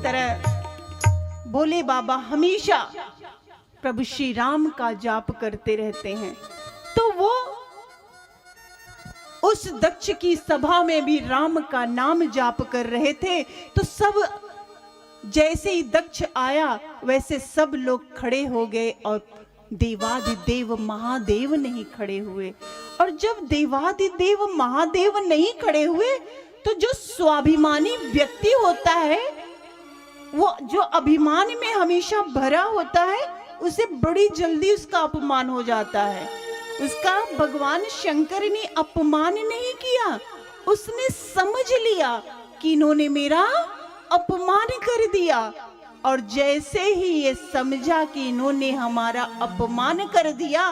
तरह भोले बाबा हमेशा प्रभु श्री राम का जाप करते रहते हैं। तो वो उस दक्ष की सभा में भी राम का नाम जाप कर रहे थे। तो सब जैसे ही दक्ष आया वैसे सब लोग खड़े हो गए और देवादिदेव महादेव नहीं खड़े हुए। और जब देवादिदेव महादेव नहीं खड़े हुए तो जो स्वाभिमानी व्यक्ति होता है, वो जो अभिमान में हमेशा भरा होता है, उसे बड़ी जल्दी उसका अपमान हो जाता है। उसका भगवान शंकर ने अपमान नहीं किया, उसने समझ लिया कि इन्होंने मेरा अपमान कर दिया। और जैसे ही ये समझा कि इन्होंने हमारा अपमान कर दिया,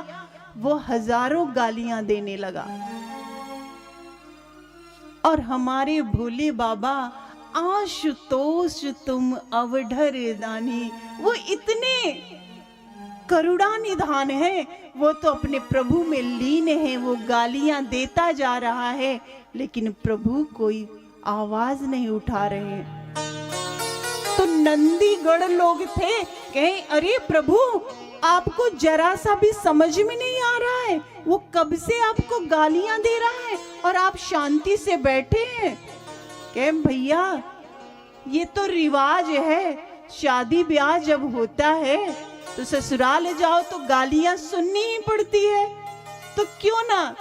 वो हजारों गालियां देने लगा। और हमारे भोले बाबा आशुतोष तुम अवढर दानी, वो इतने करुणा निधान है, वो तो अपने प्रभु में लीन है। वो गालियां देता जा रहा है लेकिन प्रभु कोई आवाज नहीं उठा रहे हैं। तो नंदीगढ़ लोग थे, कहे अरे प्रभु आपको जरा सा भी समझ में नहीं आ रहा है, वो कब से आपको गालियां दे रहा है और आप शांति से बैठे हैं। कहे भैया ये तो रिवाज है, शादी ब्याह जब होता है तो ससुराल जाओ तो गालियां सुननी ही पड़ती है, तो क्यों ना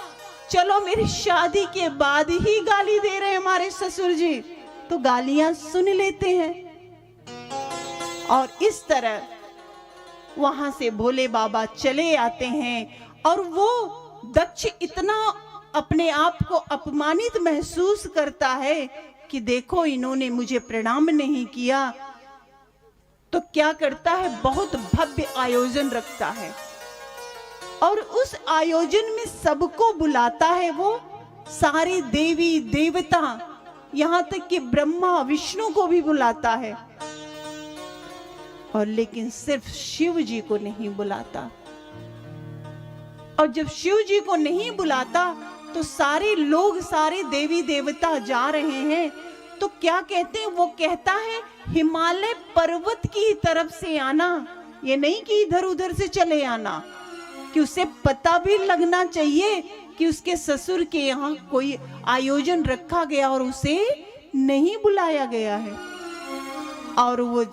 चलो मेरी शादी के बाद ही गाली दे रहे हैं हमारे ससुर जी, तो गालियां सुन लेते हैं। और इस तरह वहां से भोले बाबा चले आते हैं। और वो दक्ष इतना अपने आप को अपमानित महसूस करता है कि देखो इन्होंने मुझे प्रणाम नहीं किया, तो क्या करता है, बहुत भव्य आयोजन रखता है और उस आयोजन में सबको बुलाता है। वो सारे देवी देवता, यहां तक कि ब्रह्मा विष्णु को भी बुलाता है, और लेकिन सिर्फ शिव जी को नहीं बुलाता। और जब शिव जी को नहीं बुलाता तो सारे लोग, सारे देवी देवता जा रहे हैं, तो क्या कहते हैं, वो कहता है हिमालय पर्वत की तरफ से आना, ये नहीं कि इधर उधर से चले आना, कि उसे पता भी लगना चाहिए कि उसके ससुर के यहाँ कोई आयोजन रखा गया और उसे नहीं बुलाया गया है। और वो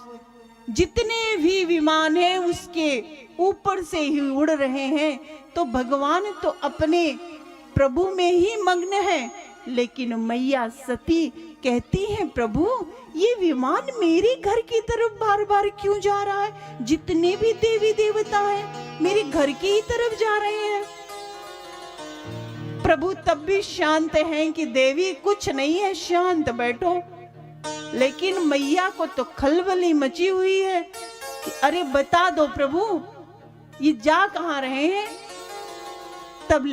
जितने भी विमान हैं उसके ऊपर से ही उड़ रहे हैं। तो भगवान तो अपने प्रभु में ही मग्न है, लेकिन मैया सती कहती हैं प्रभु ये विमान मेरे घर की तरफ बार बार क्यों जा रहा है, जितने भी देवी देवता हैं मेरे घर की ही तरफ जा रहे हैं। प्रभु तब भी शांत हैं कि देवी कुछ नहीं है, शांत बैठो। लेकिन मैया को तो खलबली मची हुई है कि अरे बता दो प्रभु ये जा कहां रहे हैं। तब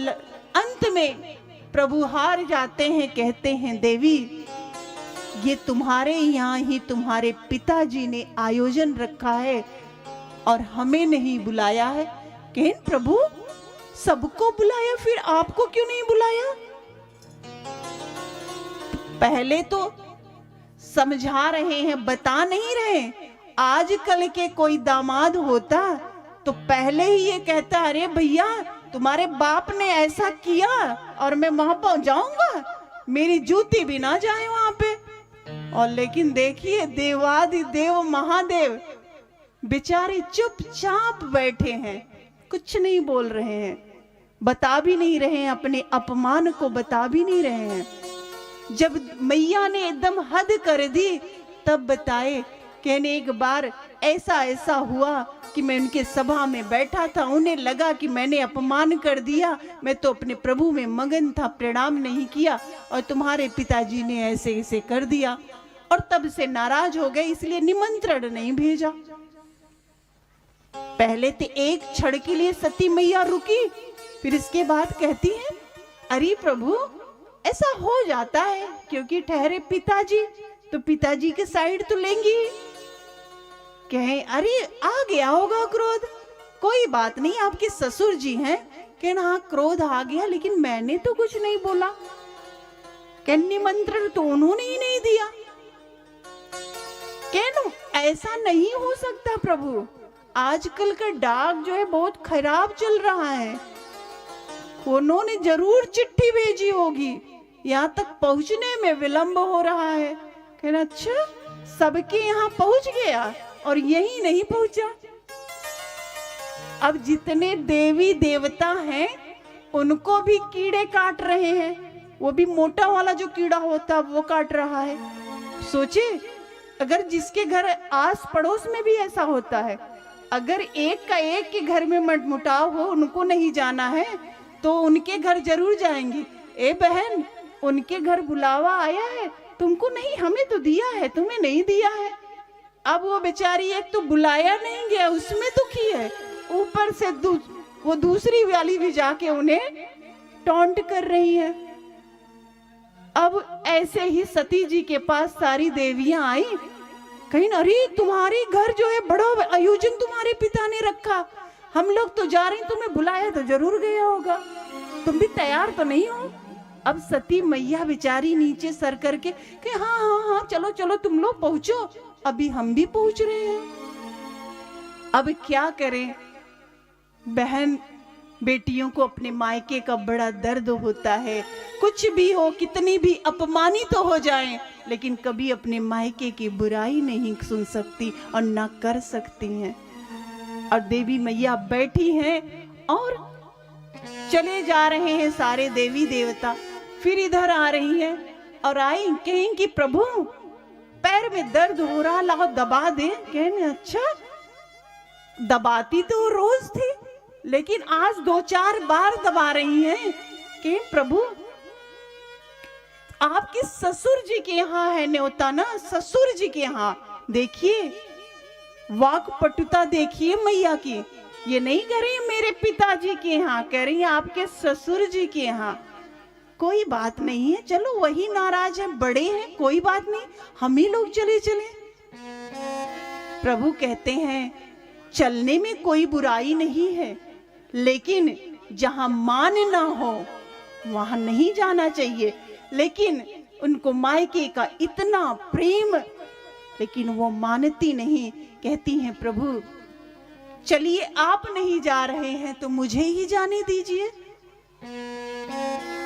अंत में प्रभु हार जाते हैं, कहते हैं देवी ये तुम्हारे यहाँ ही तुम्हारे पिताजी ने आयोजन रखा है और हमें नहीं बुलाया है। कहें प्रभु सबको बुलाया, फिर आपको क्यों नहीं बुलाया। पहले तो समझा रहे हैं, बता नहीं रहे। आजकल के कोई दामाद होता तो पहले ही ये कहता अरे भैया तुम्हारे बाप ने ऐसा किया और मैं वहां पहुंच जाऊंगा, मेरी जूती भी ना जाए वहां पे। और लेकिन देखिए देवादिदेव महादेव बेचारे चुपचाप बैठे हैं, कुछ नहीं बोल रहे हैं, बता भी नहीं रहे हैं, अपने अपमान को बता भी नहीं रहे हैं। जब मैया ने एकदम हद कर दी तब बताए, कहने एक बार ऐसा ऐसा हुआ कि मैं उनके सभा में बैठा था, उन्हें लगा कि मैंने अपमान कर दिया, मैं तो अपने प्रभु में मगन था, प्रणाम नहीं किया और तुम्हारे पिताजी ने ऐसे ऐसे कर दिया और तब से नाराज हो गए, इसलिए निमंत्रण नहीं भेजा। पहले तो एक क्षण के लिए सती मैया रुकी, फिर इसके बाद कहती है अरे प्रभु ऐसा हो जाता है क्योंकि ठहरे पिताजी, तो पिताजी के साइड तो लेंगी। कहें अरे आ गया होगा क्रोध, कोई बात नहीं आपके ससुर जी हैं। कहना हाँ क्रोध आ गया, लेकिन मैंने तो कुछ नहीं बोला। कहने निमंत्रण तो उन्होंने ही नहीं दिया। कहनो ऐसा नहीं हो सकता प्रभु, आजकल का डाक जो है बहुत खराब चल रहा है, उन्होंने जरूर चिट्ठी भेजी होगी, यहाँ तक पहुंचने में विलंब हो रहा है। कहना अच्छा, सबके यहाँ पहुंच गया और यही नहीं पहुंचा। अब जितने देवी देवता हैं उनको भी कीड़े काट रहे हैं, वो भी मोटा वाला जो कीड़ा होता है वो काट रहा है। सोचे अगर जिसके घर आस पड़ोस में भी ऐसा होता है, अगर एक का एक के घर में मनमुटाव हो, उनको नहीं जाना है तो उनके घर जरूर जाएंगे। ए बहन, उनके घर बुलावा आया है, तुमको नहीं, हमें तो दिया है, तुम्हें नहीं दिया है। अब वो बेचारी एक तो बुलाया नहीं गया, उसमें दुखी है, ऊपर से वो दूसरी वाली भी जाके उन्हें टॉन्ट कर रही है। अब ऐसे ही सती जी के पास सारी देवियां आई, कहीं अरे तुम्हारे घर जो है बड़ा आयोजन तुम्हारे पिता ने रखा, हम लोग तो जा रहे हैं, तुम्हें बुलाया तो जरूर गया होगा, तुम भी तैयार तो नहीं हो। अब सती मैया बेचारी नीचे सर करके कि हाँ हाँ हाँ चलो चलो तुम लोग पहुंचो, अभी हम भी पहुंच रहे हैं। अब क्या करें, बहन बेटियों को अपने मायके का बड़ा दर्द होता है, कुछ भी हो, कितनी भी अपमानित तो हो जाएं, लेकिन कभी अपने मायके की बुराई नहीं सुन सकती और ना कर सकती हैं। और देवी मैया बैठी हैं और चले जा रहे हैं सारे देवी देवता, फिर इधर आ रही हैं और आई, कहें कि प्रभु पैर में दर्द हो रहा, लाओ दबा दे। कहने अच्छा, दबाती तो रोज थी, लेकिन आज 2-4 बार दबा रही हैं। कि प्रभु आपके ससुर जी के यहाँ है न्योता ना, ससुर जी के यहाँ, देखिए वाक पटुता देखिए मैया की, ये नहीं कह रही मेरे पिताजी के यहाँ, कह रही है आपके ससुर जी के यहाँ। कोई बात नहीं है, चलो वही नाराज है, बड़े हैं, कोई बात नहीं, हम ही लोग चले चले। प्रभु कहते हैं चलने में कोई बुराई नहीं है, लेकिन जहां मान ना हो वहां नहीं जाना चाहिए। लेकिन उनको मायके का इतना प्रेम, लेकिन वो मानती नहीं, कहती हैं प्रभु चलिए आप नहीं जा रहे हैं तो मुझे ही जाने दीजिए।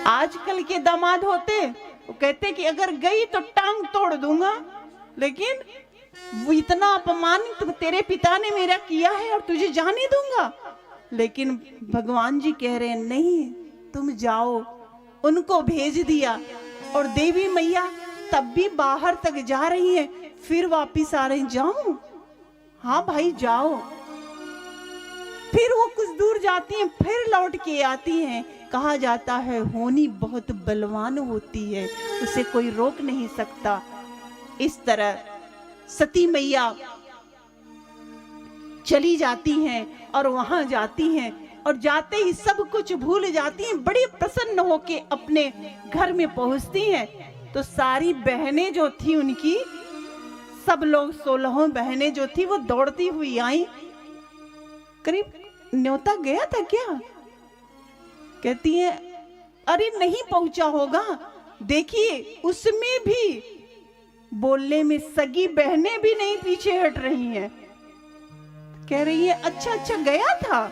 आजकल के दामाद होते वो कहते कि अगर गई तो टांग तोड़ दूंगा, लेकिन वो इतना अपमान तेरे पिता ने मेरा किया है और तुझे जाने दूंगा। लेकिन भगवान जी कह रहे हैं नहीं, तुम जाओ। उनको भेज दिया और देवी मैया तब भी बाहर तक जा रही है, फिर वापिस आ रही, जाऊं? हाँ भाई जाओ। फिर वो कुछ दूर जाती हैं, फिर लौट के आती हैं। कहा जाता है होनी बहुत बलवान होती है, उसे कोई रोक नहीं सकता। इस तरह सती मैया चली जाती हैं और वहां जाती हैं और जाते ही सब कुछ भूल जाती हैं, बड़ी प्रसन्न होके अपने घर में पहुंचती हैं। तो सारी बहनें जो थी उनकी, सब लोग 16 बहनें जो थी वो दौड़ती हुई आई। करीब न्योता गया था क्या? कहती है अरे नहीं पहुंचा होगा, देखिए उसमें भी बोलने में सगी बहनें भी नहीं पीछे हट रही हैं। कह रही है अच्छा अच्छा गया था,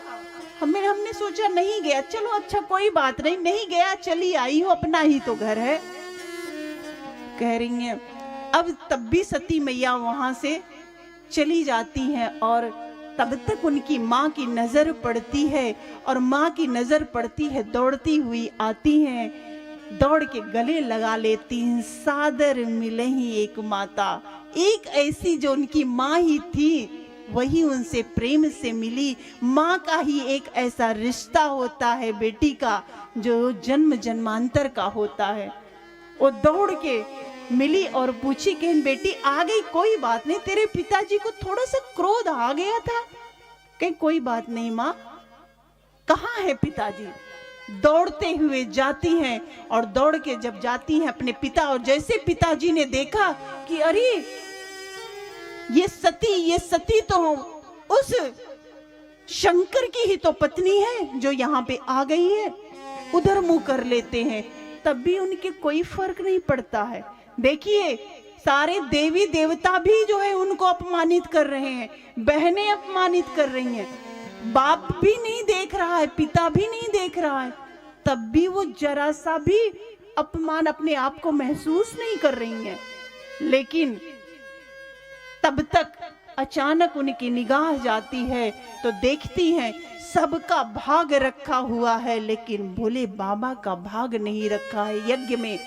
हमने सोचा नहीं गया, चलो अच्छा कोई बात नहीं, नहीं गया चली आई हो, अपना ही तो घर है। कह रही है अब तब भी सती मैया वहां से चली जाती हैं और तब तक उनकी माँ की नजर पड़ती है और माँ की नजर पड़ती है, दौड़ती हुई आती हैं, दौड़ के गले लगा लेती हैं। सादर मिले ही एक माता, एक ऐसी जो उनकी माँ ही थी, वही उनसे प्रेम से मिली। माँ का ही एक ऐसा रिश्ता होता है बेटी का जो जन्म जन्मांतर का होता है। वो दौड़ के मिली और पूछी कि बेटी आ गई? कोई बात नहीं, तेरे पिताजी को थोड़ा सा क्रोध आ गया था। कहीं कोई बात नहीं माँ, कहाँ है पिताजी? दौड़ते हुए जाती हैं और दौड़ के जब जाती हैं अपने पिता, और जैसे पिताजी ने देखा कि अरे ये सती तो उस शंकर की ही तो पत्नी है जो यहाँ पे आ गई है, उधर मुंह कर लेते हैं। तब भी उनके कोई फर्क नहीं पड़ता है। देखिए सारे देवी देवता भी जो है उनको अपमानित कर रहे हैं, बहनें अपमानित कर रही हैं, बाप भी नहीं देख रहा है, पिता भी नहीं देख रहा है, तब भी वो जरा सा भी अपमान अपने आप को महसूस नहीं कर रही हैं। लेकिन तब तक अचानक उनकी निगाह जाती है तो देखती हैं सबका भाग रखा हुआ है, लेकिन भोले बाबा का भाग नहीं रखा है यज्ञ में।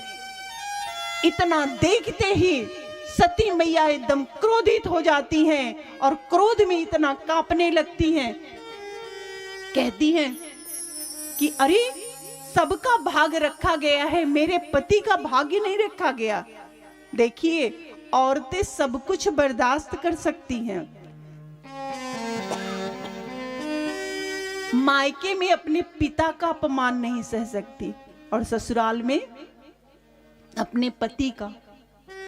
इतना देखते ही सती मैया एकदम क्रोधित हो जाती हैं और क्रोध में इतना कांपने लगती हैं, कहती हैं कि अरे सबका भाग रखा गया है, मेरे पति का भाग्य नहीं रखा गया। देखिए, औरतें सब कुछ बर्दाश्त कर सकती हैं, मायके में अपने पिता का अपमान नहीं सह सकती और ससुराल में अपने पति का।